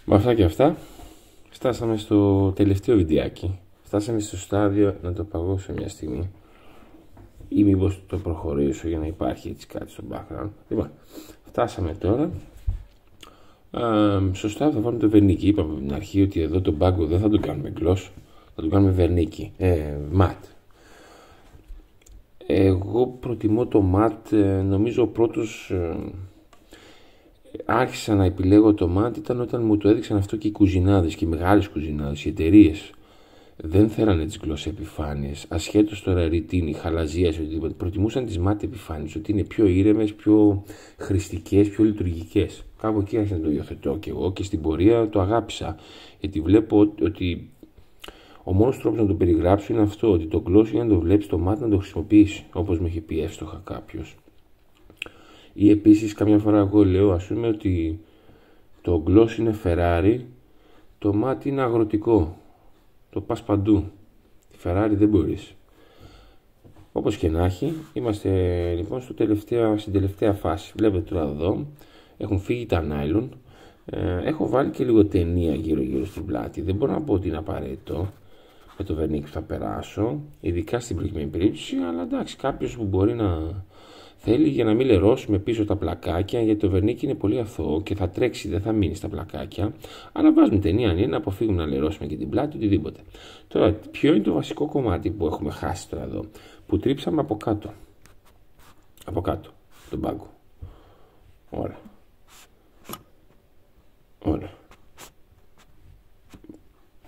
Με αυτά και αυτά, φτάσαμε στο τελευταίο βιντεάκι. Φτάσαμε στο στάδιο να το παγώσω μια στιγμή. Ή μήπως το προχωρήσω για να υπάρχει έτσι κάτι στο background. Λοιπόν, φτάσαμε τώρα. Στο στάδιο θα βάλουμε το βερνίκι. Είπαμε από την αρχή ότι εδώ το μπάγκο δεν θα το κάνουμε gloss, θα το κάνουμε βερνίκι, matte. Εγώ προτιμώ το matte. Νομίζω ο πρώτος άρχισα να επιλέγω το matte ήταν όταν μου το έδειξαν αυτό και οι κουζινάδες και οι μεγάλες κουζινάδες, οι εταιρείες. Δεν θέλανε τις γλώσσες επιφάνειες, ασχέτως τώρα ρητίνη, χαλαζίας, οτιδήποτε. Προτιμούσαν τις μάτι επιφάνειες, ότι είναι πιο ήρεμες, πιο χρηστικές, πιο λειτουργικές. Κάπου εκεί άρχισα να το υιοθετώ και εγώ και στην πορεία το αγάπησα. Γιατί βλέπω ότι ο μόνος τρόπος να το περιγράψω είναι αυτό, ότι το gloss για να το βλέπεις το μάτι να το χρησιμοποιήσει, όπως με είχε πει εύστοχα κάποιος. Ή επίσης καμιά φορά εγώ λέω, ας πούμε, ότι το gloss είναι Ferrari, το μάτι είναι αγροτικό. Το πας παντού. Τη Ferrari δεν μπορείς. Όπως και να έχει, είμαστε λοιπόν στην τελευταία φάση. Βλέπετε τώρα εδώ, έχουν φύγει τα nylon. Έχω βάλει και λίγο ταινία γύρω στην πλάτη. Δεν μπορώ να πω ότι είναι απαραίτητο με το βερνίκι που θα περάσω, ειδικά στην προηγούμενη περίπτωση, αλλά εντάξει, κάποιος που μπορεί να θέλει για να μην λερώσουμε πίσω τα πλακάκια, γιατί το βερνίκι είναι πολύ αθώο και θα τρέξει, δεν θα μείνει στα πλακάκια. Αλλά βάζουμε ταινία αν είναι να αποφύγουμε να λερώσουμε και την πλάτη, οτιδήποτε. Τώρα, ποιο είναι το βασικό κομμάτι που έχουμε χάσει τώρα εδώ, που τρίψαμε από κάτω. Από κάτω, τον πάγκο. Ωραία. Ωραία.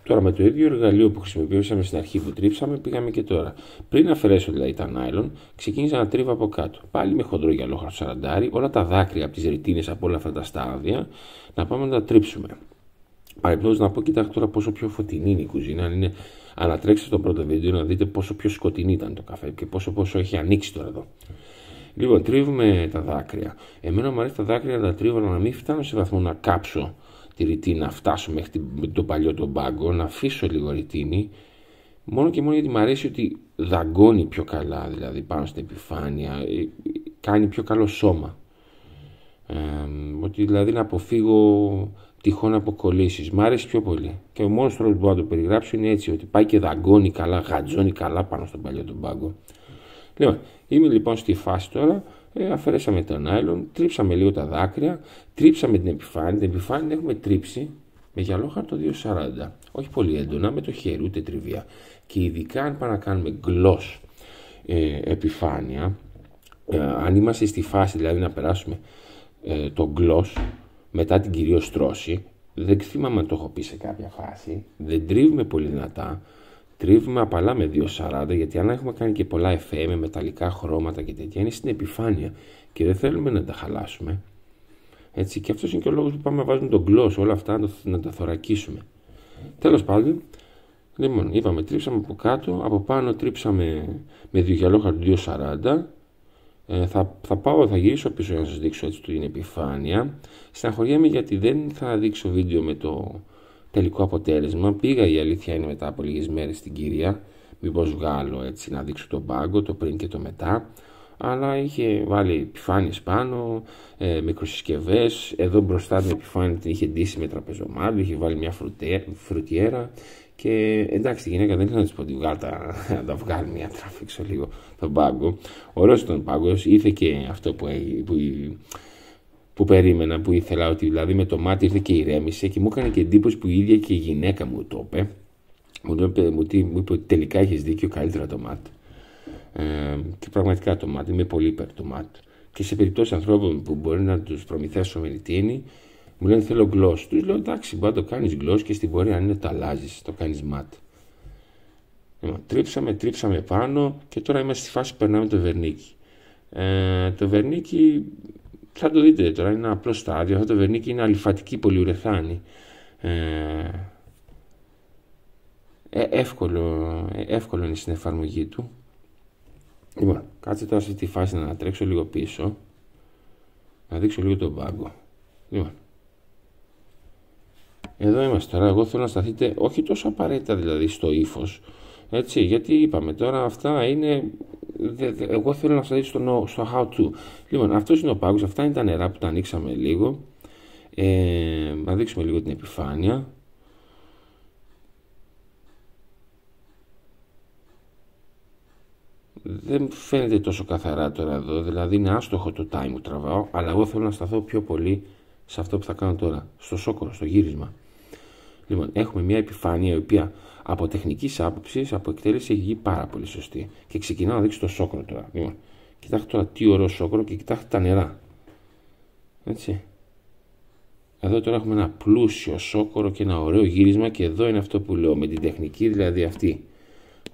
Τώρα με το ίδιο εργαλείο που χρησιμοποιήσαμε στην αρχή που τρίψαμε, πήγαμε και τώρα. Πριν αφαιρέσω δηλαδή τα nylon, ξεκίνησα να τρίβω από κάτω. Πάλι με χοντρό γυαλόχαρτο σαραντάρι, όλα τα δάκρυα από τις ρητίνες από όλα αυτά τα στάδια, να πάμε να τα τρίψουμε. Παρεπτόντως να πω, κοιτάξτε τώρα πόσο πιο φωτεινή είναι η κουζίνα. Αν τρέξετε στο πρώτο βίντεο να δείτε πόσο πιο σκοτεινή ήταν το καφέ και πόσο έχει ανοίξει τώρα εδώ. Λοιπόν, τρίβουμε τα δάκρυα. Εμένα μου αρέσει τα δάκρυα να τα τρίβω, να μην φτάνω σε βαθμό να κάψω τη ρητίνη, να φτάσω μέχρι τον παλιό τον μπάγκο, να αφήσω λίγο ρητίνη, μόνο και μόνο γιατί μου αρέσει ότι δαγκώνει πιο καλά, δηλαδή πάνω στην επιφάνεια, κάνει πιο καλό σώμα. Ότι δηλαδή να αποφύγω τυχόν αποκολλήσεις. Μ' αρέσει πιο πολύ. Και ο μόνος τρόπος που μπορώ να το περιγράψω είναι έτσι, ότι πάει και δαγκώνει καλά, γατζώνει καλά πάνω στον παλιό τον μπάγκο. Λοιπόν, είμαι λοιπόν στη φάση τώρα. Αφαιρέσαμε το nylon, τρίψαμε λίγο τα δάκρυα, τρίψαμε την επιφάνεια. Την επιφάνεια την έχουμε τρίψει με γυαλόχαρτο 240. Όχι πολύ έντονα, με το χέρι, ούτε τριβία. Και ειδικά αν πάμε να κάνουμε gloss επιφάνεια, αν είμαστε στη φάση δηλαδή να περάσουμε το gloss μετά την κυρίως στρώση, δεν θυμάμαι αν το έχω πει σε κάποια φάση, δεν τρίβουμε πολύ δυνατά. Τρίβουμε απαλά με 240, γιατί αν έχουμε κάνει και πολλά εφέ με μεταλλικά χρώματα και τέτοια, είναι στην επιφάνεια και δεν θέλουμε να τα χαλάσουμε. Έτσι, και αυτός είναι και ο λόγος που πάμε να βάζουμε τον gloss, όλα αυτά να τα θωρακίσουμε. Τέλος πάντων, λοιπόν, είπαμε, τρίψαμε από κάτω, από πάνω τρίψαμε με γυαλόχαρτο 240. Θα γυρίσω πίσω για να σας δείξω έτσι την επιφάνεια. Στεναχωριέμαι γιατί δεν θα δείξω βίντεο με το τελικό αποτέλεσμα. Πήγα, η αλήθεια είναι, μετά από λίγες μέρες στην κυρία, μήπως βγάλω έτσι να δείξω τον πάγκο, το πριν και το μετά. Αλλά είχε βάλει επιφάνειες πάνω, μικροσυσκευές. Εδώ μπροστά την επιφάνεια την είχε ντύσει με τραπεζομάδι, είχε βάλει μια φρουτιέρα. Και εντάξει, τη γυναίκα δεν ήθελα να της πω ότι να τα βγάλει μια τράφηξο λίγο τον πάγκο. Ωραίος ήταν ο πάγκος, ήρθε και αυτό που περίμενα, που ήθελα, ότι δηλαδή με το μάτι ήρθε και ηρέμησε και μου έκανε και εντύπωση που η ίδια και η γυναίκα μου το είπε. Μου είπε ότι τελικά έχεις δίκιο, καλύτερα το μάτι. Και πραγματικά το μάτι, είμαι πολύ υπέρ το μάτι. Και σε περιπτώσεις ανθρώπων που μπορεί να τους προμηθέσω με ρητίνη, μου λένε θέλω gloss. Τους λέω εντάξει, μπορεί να το κάνεις gloss και στην πορεία αν είναι το αλλάζεις, το κάνεις matte. Τρίψαμε πάνω και τώρα είμαστε στη φάση που περνάμε το βερνίκι. Το βερνίκι θα το δείτε τώρα, είναι ένα απλό στάδιο. Αυτό το βερνίκι είναι αλιφατική πολυουρεθάνη. Εύκολο είναι στην εφαρμογή του. Λοιπόν, κάτσε τώρα σε αυτή τη φάση να τρέξω λίγο πίσω, να δείξω λίγο τον πάγκο. Λοιπόν, εδώ είμαστε τώρα. Εγώ θέλω να σταθείτε όχι τόσο απαραίτητα δηλαδή στο ύφος, έτσι, γιατί είπαμε τώρα αυτά είναι. Εγώ θέλω να σταθείτε στο how to. Λοιπόν, αυτός είναι ο πάγκος, αυτά είναι τα νερά που τα ανοίξαμε λίγο. Να δείξουμε λίγο την επιφάνεια. Δεν φαίνεται τόσο καθαρά τώρα εδώ, δηλαδή είναι άστοχο το time που τραβάω, αλλά εγώ θέλω να σταθώ πιο πολύ σε αυτό που θα κάνω τώρα, στο σόκορο, στο γύρισμα. Λοιπόν, έχουμε μια επιφάνεια η οποία από τεχνικής άποψης, από εκτέλεση έχει βγει πάρα πολύ σωστή. Και ξεκινάω να δείξω το σόκορο τώρα. Λοιπόν, κοιτάξτε τώρα τι ωραίο σόκορο και κοιτάξτε τα νερά. Έτσι. Εδώ τώρα έχουμε ένα πλούσιο σόκορο και ένα ωραίο γύρισμα και εδώ είναι αυτό που λέω, με την τεχνική δηλαδή αυτή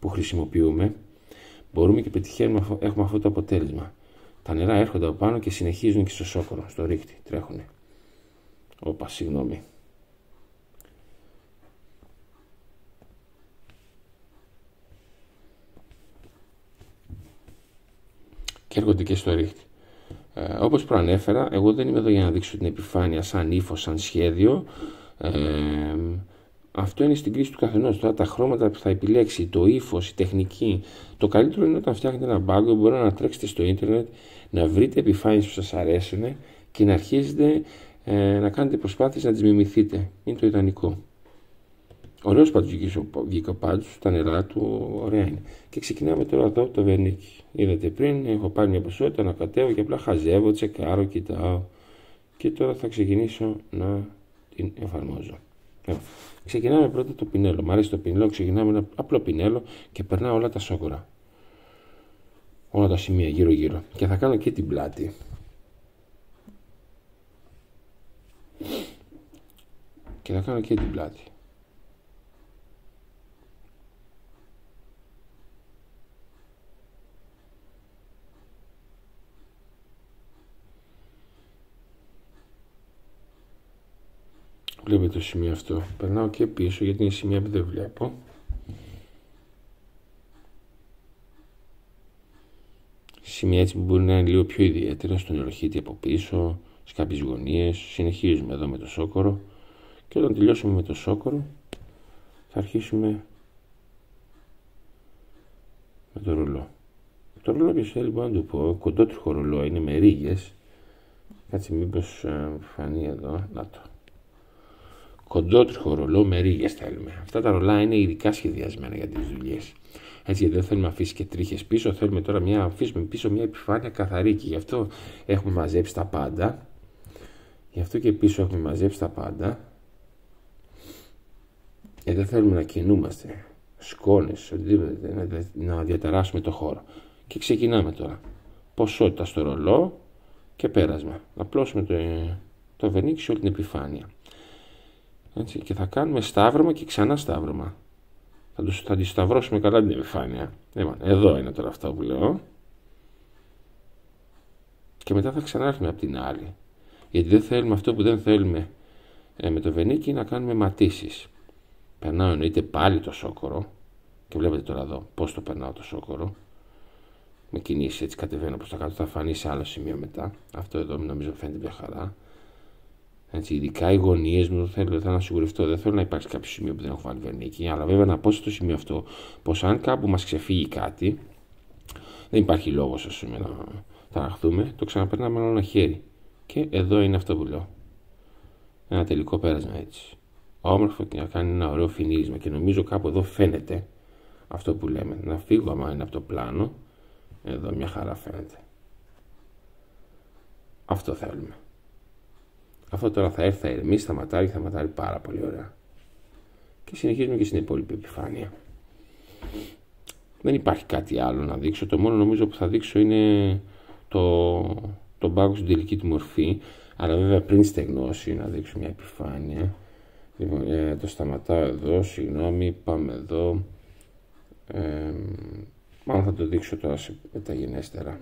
που χρησιμοποιούμε, μπορούμε και πετυχαίνουμε, έχουμε αυτό το αποτέλεσμα. Τα νερά έρχονται από πάνω και συνεχίζουν και στο σόκορο, στο ρίχτη, τρέχουνε. Όπα, συγγνώμη. Και έρχονται και στο ρίχτη. Όπως προανέφερα, εγώ δεν είμαι εδώ για να δείξω την επιφάνεια σαν ύφος, σαν σχέδιο. Αυτό είναι στην κρίση του καθενός. Τώρα τα χρώματα που θα επιλέξει, το ύφος, η τεχνική. Το καλύτερο είναι όταν φτιάχνετε ένα μπάγκο, μπορείτε να τρέξετε στο ίντερνετ, να βρείτε επιφάνειες που σας αρέσουν και να αρχίσετε να κάνετε προσπάθειες να τις μιμηθείτε. Είναι το ιδανικό. Ωραίος πάντως βγήκε ο πάντως, τα νερά του ωραία είναι. Και ξεκινάμε τώρα εδώ το βερνίκι. Είδατε πριν, έχω πάρει μια ποσότητα, ανακατεύω και απλά χαζεύω, τσεκάρω, κοιτάω. Και τώρα θα ξεκινήσω να την εφαρμόζω. Ξεκινάμε πρώτα το πινέλο. Μ' αρέσει το πινέλο, ξεκινάμε ένα απλό πινέλο και περνάω όλα τα σόκορα. Όλα τα σημεία γύρω-γύρω. Και θα κάνω και την πλάτη. Και θα κάνω και την πλάτη. Βλέπετε το σημείο αυτό. Περνάω και πίσω γιατί είναι σημεία που δεν βλέπω. Σημεία έτσι που μπορεί να είναι λίγο πιο ιδιαίτερα, στον νεροχύτη από πίσω, σε κάποιες γωνίες. Συνεχίζουμε εδώ με το σόκορο. Και όταν τελειώσουμε με το σόκορο, θα αρχίσουμε με το ρολό. Το ρολό ποιος θέλει μπορώ να του πω, κοντότριχο ρολό, είναι με ρίγες. Κάτσε μήπως φανεί εδώ, να το. Κοντότριχο ρολό με ρίγες θέλουμε. Αυτά τα ρολά είναι ειδικά σχεδιασμένα για τις δουλειές. Έτσι, γιατί δεν θέλουμε να αφήσει και τρίχες πίσω, θέλουμε τώρα να αφήσουμε πίσω μια επιφάνεια καθαρή και γι' αυτό έχουμε μαζέψει τα πάντα. Γι' αυτό και πίσω έχουμε μαζέψει τα πάντα. Δεν θέλουμε να κινούμαστε, σκόνες, οτιδήποτε, να διαταράσσουμε το χώρο. Και ξεκινάμε τώρα. Ποσότητα στο ρολό και πέρασμα. Να πλώσουμε το βερνίκι σε όλη την επιφάνεια. Έτσι, και θα κάνουμε σταύρωμα και ξανά σταύρωμα. Θα τη σταυρώσουμε καλά την επιφάνεια. Εδώ είναι τώρα αυτό που λέω. Και μετά θα ξανάρθουμε από την άλλη. Γιατί δεν θέλουμε αυτό που δεν θέλουμε με το βερνίκι να κάνουμε ματίσεις. Περνάω εννοείται πάλι το σόκορο. Και βλέπετε τώρα εδώ πώς το περνάω το σόκορο. Με κινήσεις έτσι κατεβαίνω προς τα κάτω. Θα φανεί σε άλλο σημείο μετά. Αυτό εδώ νομίζω φαίνεται μια χαρά. Έτσι, ειδικά οι γωνίες μου θέλω να σιγουρευτώ. Δεν θέλω να υπάρξει κάποιο σημείο που δεν έχω βάλει βερνίκι. Αλλά βέβαια να πω στο σημείο αυτό πως αν κάπου μας ξεφύγει κάτι, δεν υπάρχει λόγος να ταραχθούμε. Το ξαναπερνάμε με ένα χέρι. Και εδώ είναι αυτό που λέω. Ένα τελικό πέρασμα έτσι. Όμορφο και να κάνει ένα ωραίο φινίρισμα. Και νομίζω κάπου εδώ φαίνεται αυτό που λέμε. Να φύγω άμα είναι από το πλάνο. Εδώ μια χαρά φαίνεται. Αυτό θέλουμε. Αυτό τώρα θα έρθει, θα ηρεμήσει, θα ματάρει πάρα πολύ ωραία. Και συνεχίζουμε και στην υπόλοιπη επιφάνεια. Δεν υπάρχει κάτι άλλο να δείξω. Το μόνο νομίζω που θα δείξω είναι το μπάγκο στην τελική του μορφή. Αλλά βέβαια πριν στεγνώσει να δείξω μια επιφάνεια. Λοιπόν, το σταματάω εδώ, συγγνώμη, πάμε εδώ. Μάλλον θα το δείξω τώρα μεταγενέστερα.